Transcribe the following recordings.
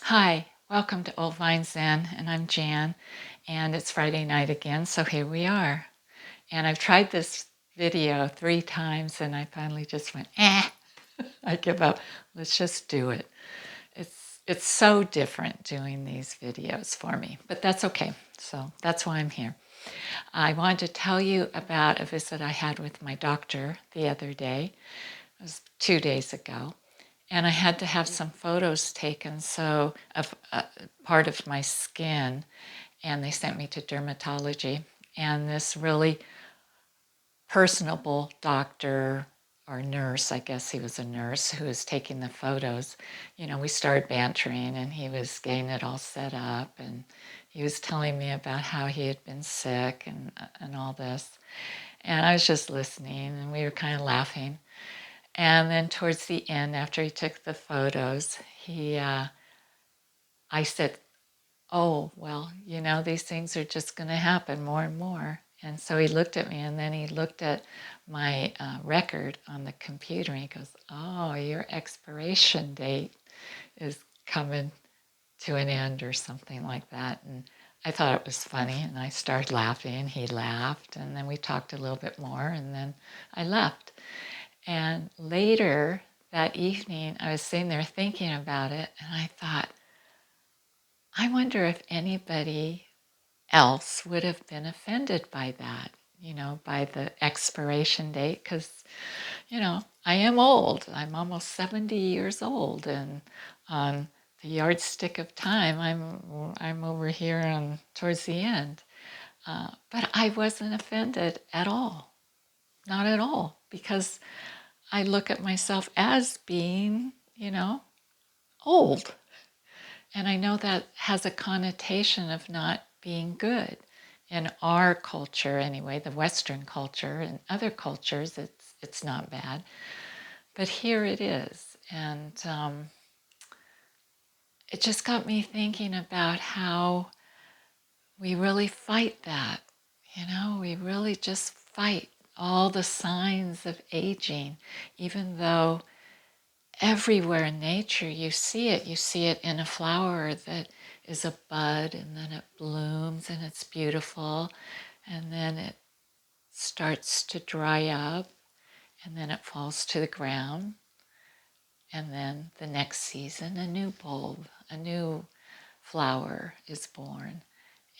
Hi, welcome to Old Vine Zen, and I'm Jan, and it's Friday night again, so here we are. And I've tried this video 3 times, and I finally just went, I give up. Let's just do it. It's so different doing these videos for me, but that's okay. So that's why I'm here. I wanted to tell you about a visit I had with my doctor the other day. It was 2 days ago. And I had to have some photos taken of part of my skin, and they sent me to dermatology. And this really personable doctor or nurse, I guess he was a nurse, who was taking the photos. We started bantering, and he was getting it all set up, and he was telling me about how he had been sick and all this. And I was just listening, and we were kind of laughing. And then towards the end, after he took the photos, I said, "Oh, well, these things are just going to happen more and more." And so he looked at me, and then he looked at my record on the computer, and he goes, "Oh, your expiration date is coming to an end," or something like that. And I thought it was funny, and I started laughing. He laughed, and then we talked a little bit more, and then I left. And later that evening, I was sitting there thinking about it, and I thought, I wonder if anybody else would have been offended by that, by the expiration date, because, I am old. I'm almost 70 years old, and on the yardstick of time, I'm over here on towards the end. But I wasn't offended at all, not at all, because I look at myself as being, old. And I know that has a connotation of not being good. In our culture, anyway, the Western culture, and other cultures, it's not bad. But here it is. And it just got me thinking about how we really fight that. We really just fight all the signs of aging, even though everywhere in nature you see it. You see it in a flower that is a bud, and then it blooms, and it's beautiful, and then it starts to dry up, and then it falls to the ground, and then the next season a new bulb, a new flower is born.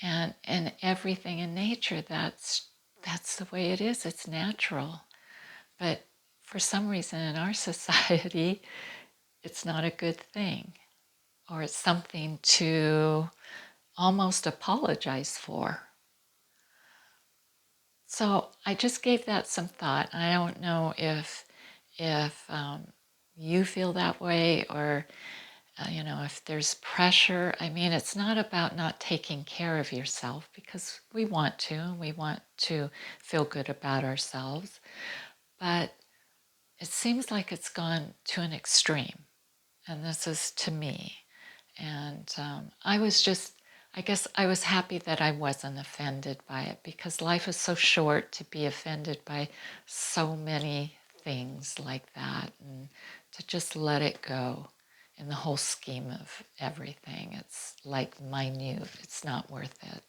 And everything in nature, that's the way it is. It's natural. But for some reason in our society, it's not a good thing, or it's something to almost apologize for. So I just gave that some thought. I don't know if you feel that way, or if there's pressure. I mean, it's not about not taking care of yourself, because we want to feel good about ourselves, but it seems like it's gone to an extreme, and this is to me. And I guess I was happy that I wasn't offended by it, because life is so short to be offended by so many things like that, and to just let it go in the whole scheme of everything. It's like minute, it's not worth it.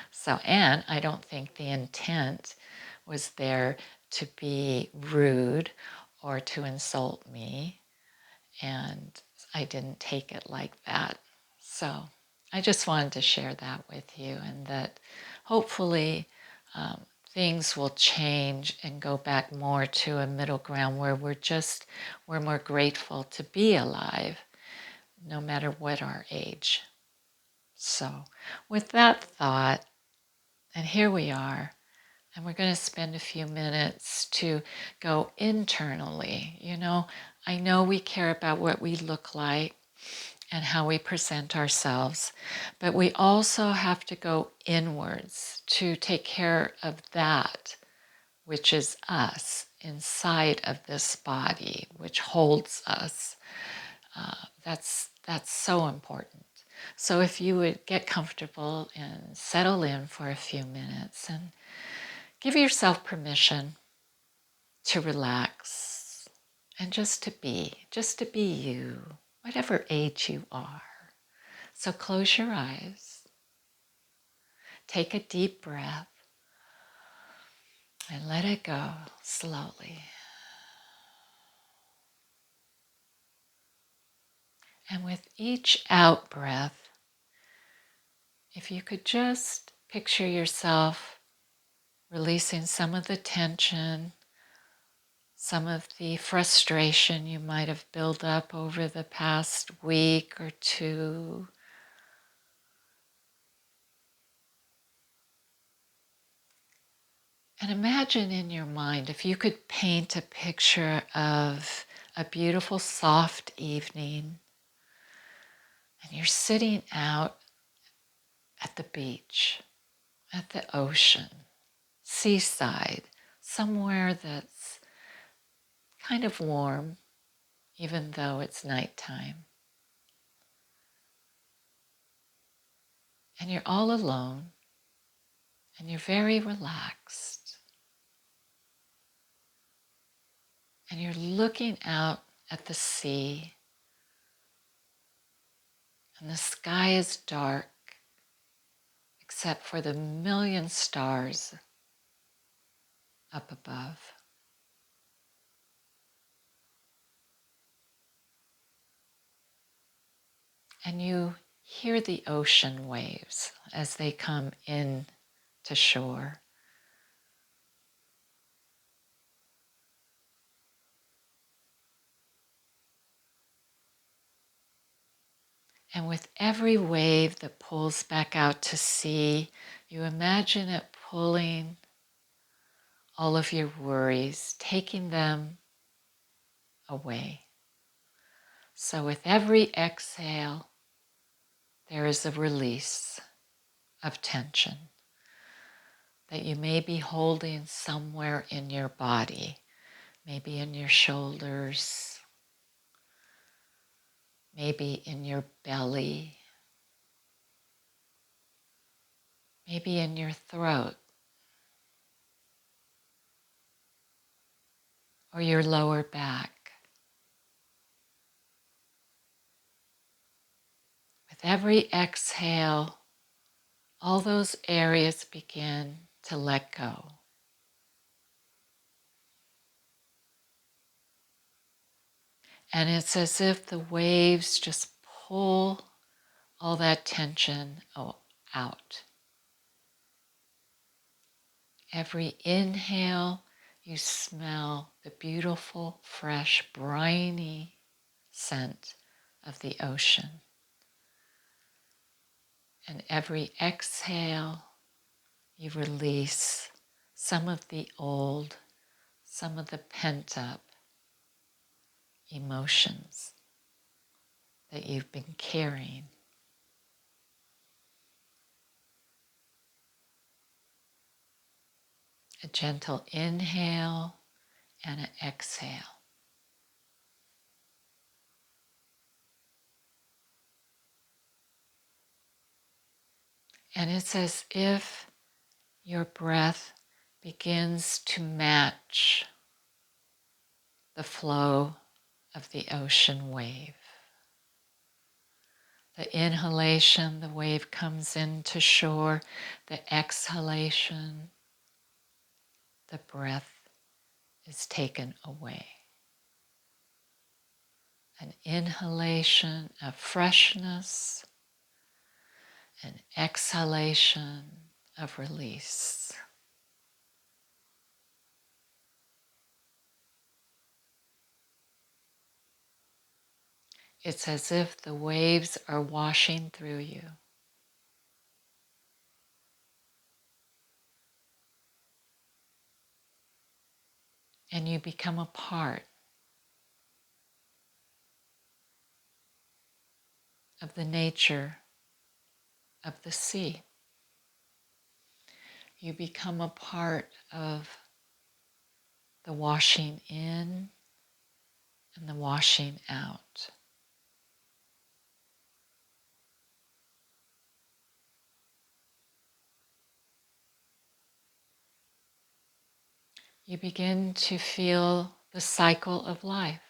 So, and I don't think the intent was there to be rude or to insult me, and I didn't take it like that. So I just wanted to share that with you, and that hopefully things will change and go back more to a middle ground where we're more grateful to be alive, no matter what our age. So with that thought, and here we are, and we're going to spend a few minutes to go internally. I know we care about what we look like and how we present ourselves, but we also have to go inwards to take care of that which is us inside of this body, which holds us. That's so important. So if you would get comfortable and settle in for a few minutes, and give yourself permission to relax, and just to be you, whatever age you are. So close your eyes, take a deep breath, and let it go slowly. And with each out breath, if you could just picture yourself releasing some of the tension, some of the frustration you might have built up over the past week or two. And imagine in your mind if you could paint a picture of a beautiful, soft evening, and you're sitting out at the beach, at the ocean, seaside, somewhere that's kind of warm, even though it's nighttime. And you're all alone, and you're very relaxed. And you're looking out at the sea, and the sky is dark, except for the million stars up above. And you hear the ocean waves as they come in to shore. And with every wave that pulls back out to sea, you imagine it pulling all of your worries, taking them away. So with every exhale, there is a release of tension that you may be holding somewhere in your body, maybe in your shoulders, maybe in your belly, maybe in your throat, or your lower back. With every exhale, all those areas begin to let go. And it's as if the waves just pull all that tension out. Every inhale, you smell the beautiful, fresh, briny scent of the ocean. And every exhale, you release some of the old, some of the pent-up emotions that you've been carrying. A gentle inhale and an exhale. And it's as if your breath begins to match the flow of the ocean wave. The inhalation, the wave comes into shore. The exhalation, the breath is taken away. An inhalation of freshness, an exhalation of release. It's as if the waves are washing through you. And you become a part of the nature of the sea. You become a part of the washing in and the washing out. You begin to feel the cycle of life.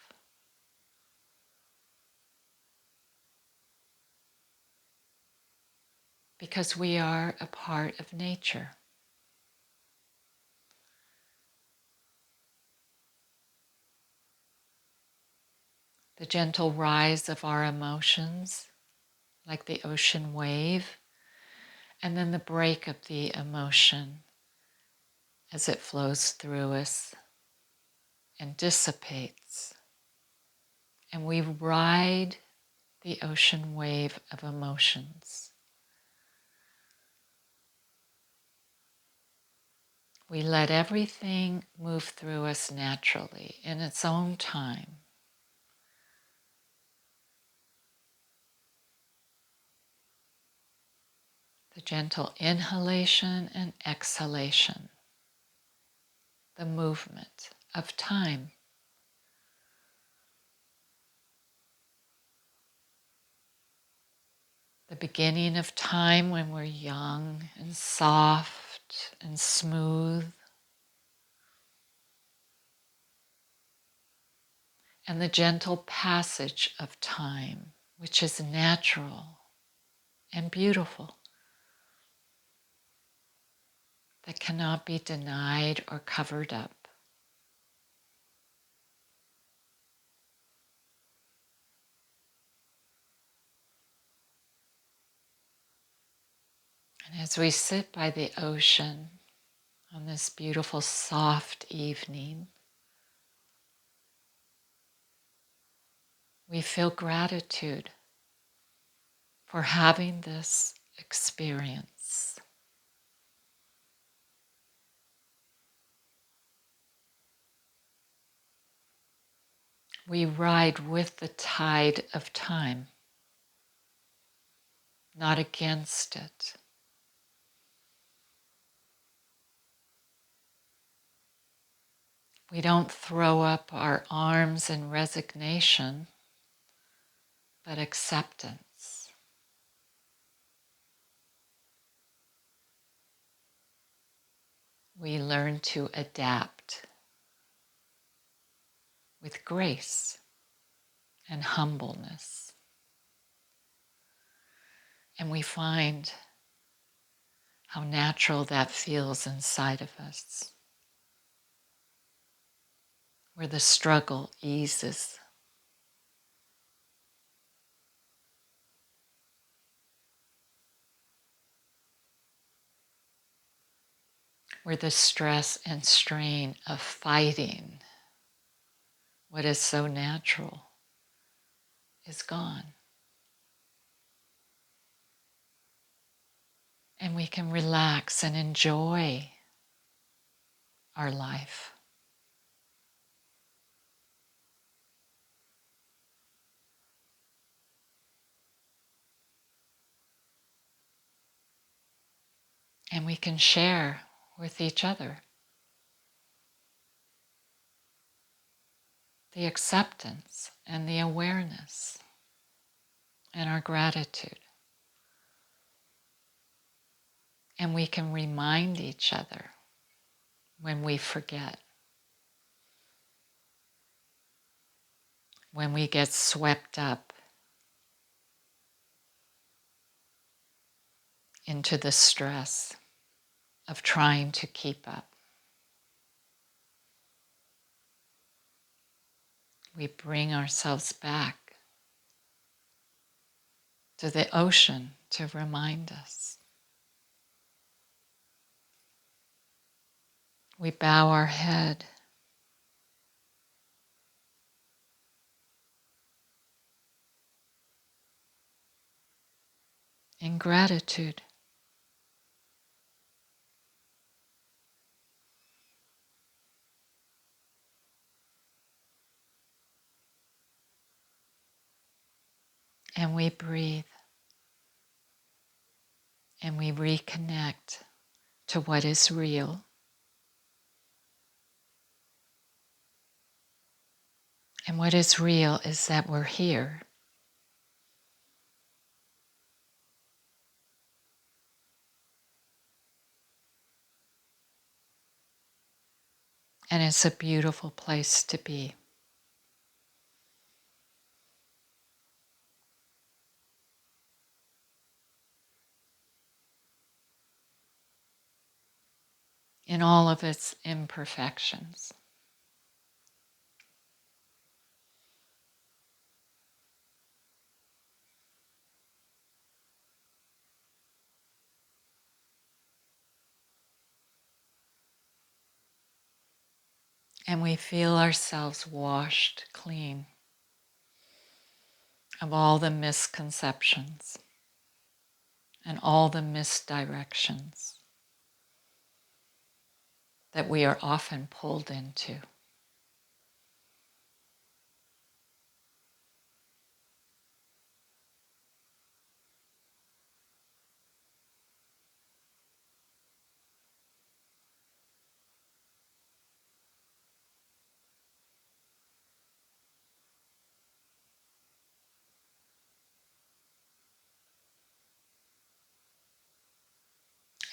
because we are a part of nature. The gentle rise of our emotions, like the ocean wave, and then the break of the emotion as it flows through us and dissipates. And we ride the ocean wave of emotions. We let everything move through us naturally in its own time. The gentle inhalation and exhalation, the movement of time. The beginning of time when we're young and soft and smooth. And the gentle passage of time, which is natural and beautiful, that cannot be denied or covered up. And as we sit by the ocean on this beautiful soft evening, we feel gratitude for having this experience. We ride with the tide of time, not against it. We don't throw up our arms in resignation, but acceptance. We learn to adapt with grace and humbleness. And we find how natural that feels inside of us, where the struggle eases. Where the stress and strain of fighting what is so natural is gone. And we can relax and enjoy our life. And we can share with each other the acceptance and the awareness and our gratitude. And we can remind each other when we forget, when we get swept up into the stress of trying to keep up. We bring ourselves back to the ocean to remind us. We bow our head in gratitude. And we breathe. And we reconnect to what is real. And what is real is that we're here. And it's a beautiful place to be. in all of its imperfections. And we feel ourselves washed clean of all the misconceptions and all the misdirections that we are often pulled into.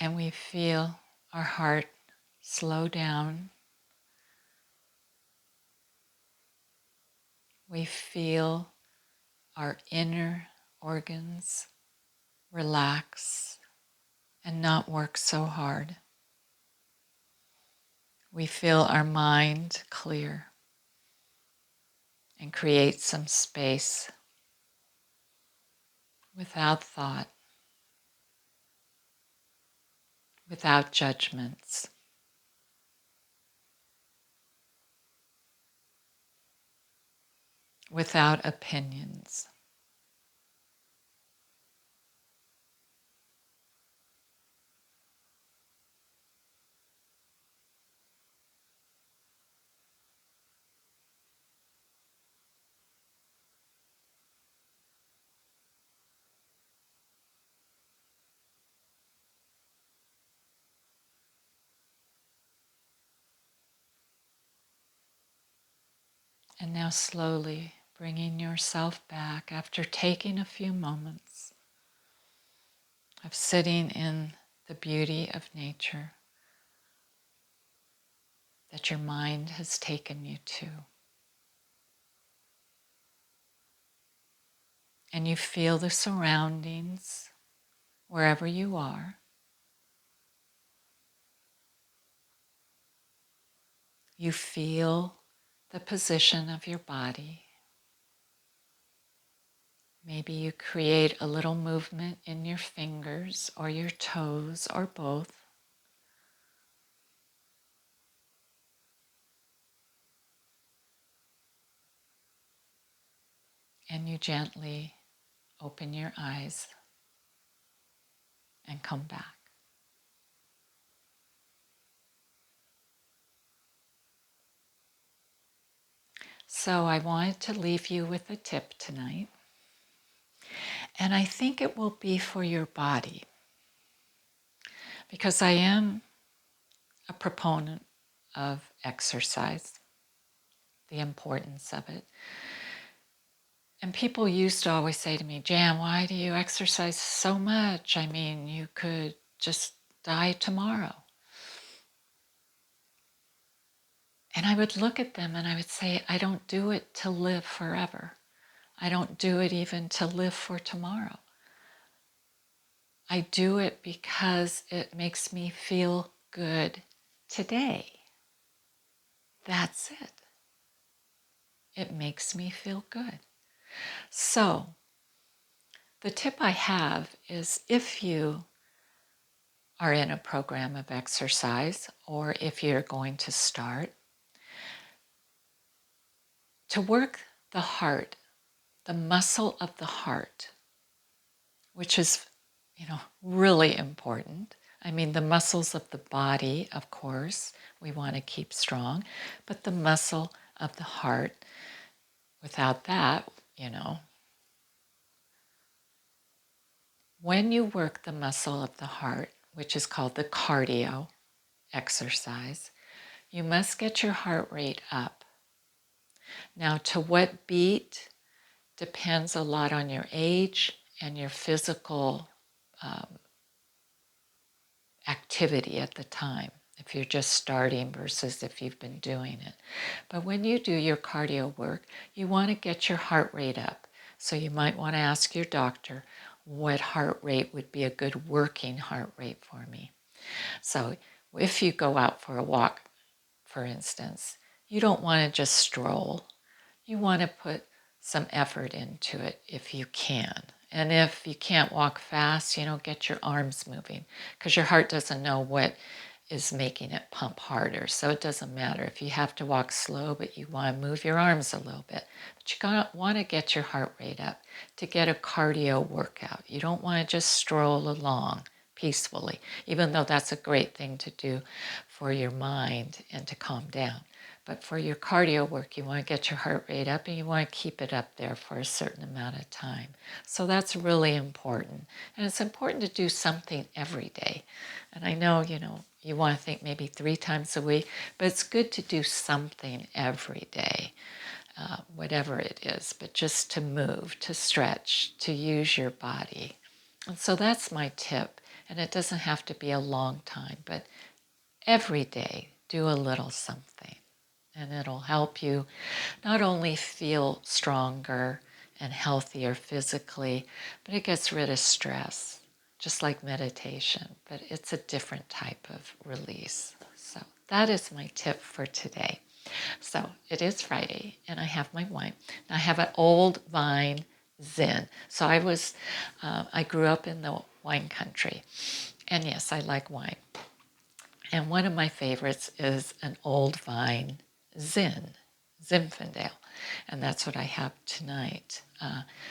And we feel our heart slow down. We feel our inner organs relax and not work so hard. We feel our mind clear and create some space without thought, without judgments. Without opinions. And now slowly bringing yourself back after taking a few moments of sitting in the beauty of nature that your mind has taken you to. And you feel the surroundings wherever you are. You feel the position of your body. Maybe you create a little movement in your fingers or your toes or both. And you gently open your eyes and come back. So I wanted to leave you with a tip tonight. And I think it will be for your body. Because I am a proponent of exercise, the importance of it. And people used to always say to me, Jan, why do you exercise so much? I mean, you could just die tomorrow. And I would look at them and I would say, I don't do it to live forever. I don't do it even to live for tomorrow. I do it because it makes me feel good today. That's it. It makes me feel good. So, the tip I have is if you are in a program of exercise or if you're going to start, to work the heart, the muscle of the heart, which is, really important. I mean, the muscles of the body, of course, we want to keep strong, but the muscle of the heart, without that, when you work the muscle of the heart, which is called the cardio exercise, you must get your heart rate up. Now, to what beat depends a lot on your age and your physical activity at the time, if you're just starting versus if you've been doing it. But when you do your cardio work, you want to get your heart rate up. So you might want to ask your doctor, what heart rate would be a good working heart rate for me? So If you go out for a walk, for instance, you don't want to just stroll. You want to put some effort into it if you can. And if you can't walk fast, get your arms moving, because your heart doesn't know what is making it pump harder. So it doesn't matter if you have to walk slow, but you want to move your arms a little bit. But you want to get your heart rate up to get a cardio workout. You don't want to just stroll along peacefully, even though that's a great thing to do for your mind and to calm down. But for your cardio work, you want to get your heart rate up and you want to keep it up there for a certain amount of time. So that's really important. And it's important to do something every day. And I know, you want to think maybe 3 times a week, but it's good to do something every day, whatever it is, but just to move, to stretch, to use your body. And so that's my tip. And it doesn't have to be a long time, but every day do a little something. And it'll help you not only feel stronger and healthier physically, but it gets rid of stress, just like meditation, but it's a different type of release. So that is my tip for today. So it is Friday, and I have my wine. I have an old vine Zin. So I grew up in the wine country, and yes, I like wine. And one of my favorites is an old vine Zinfandel. And that's what I have tonight.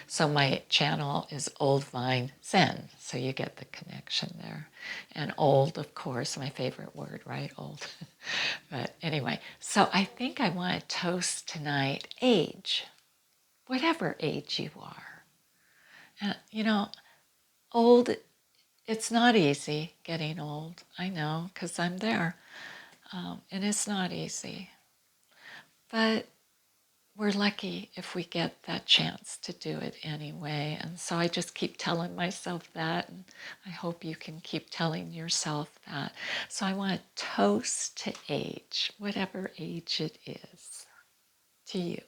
So my channel is Old Vine Zen. So you get the connection there. And old, of course, my favorite word, right? Old. But anyway, so I think I want to toast tonight age, whatever age you are. And, old, it's not easy getting old. I know, because I'm there. And it's not easy. But we're lucky if we get that chance to do it anyway. And so I just keep telling myself that. And I hope you can keep telling yourself that. So I want to toast to age, whatever age it is, to you.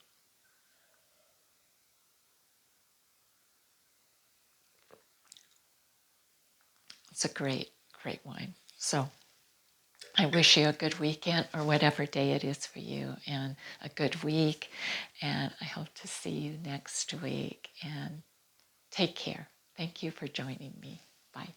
It's a great, great wine. So I wish you a good weekend or whatever day it is for you, and a good week. And I hope to see you next week. And take care. Thank you for joining me. Bye.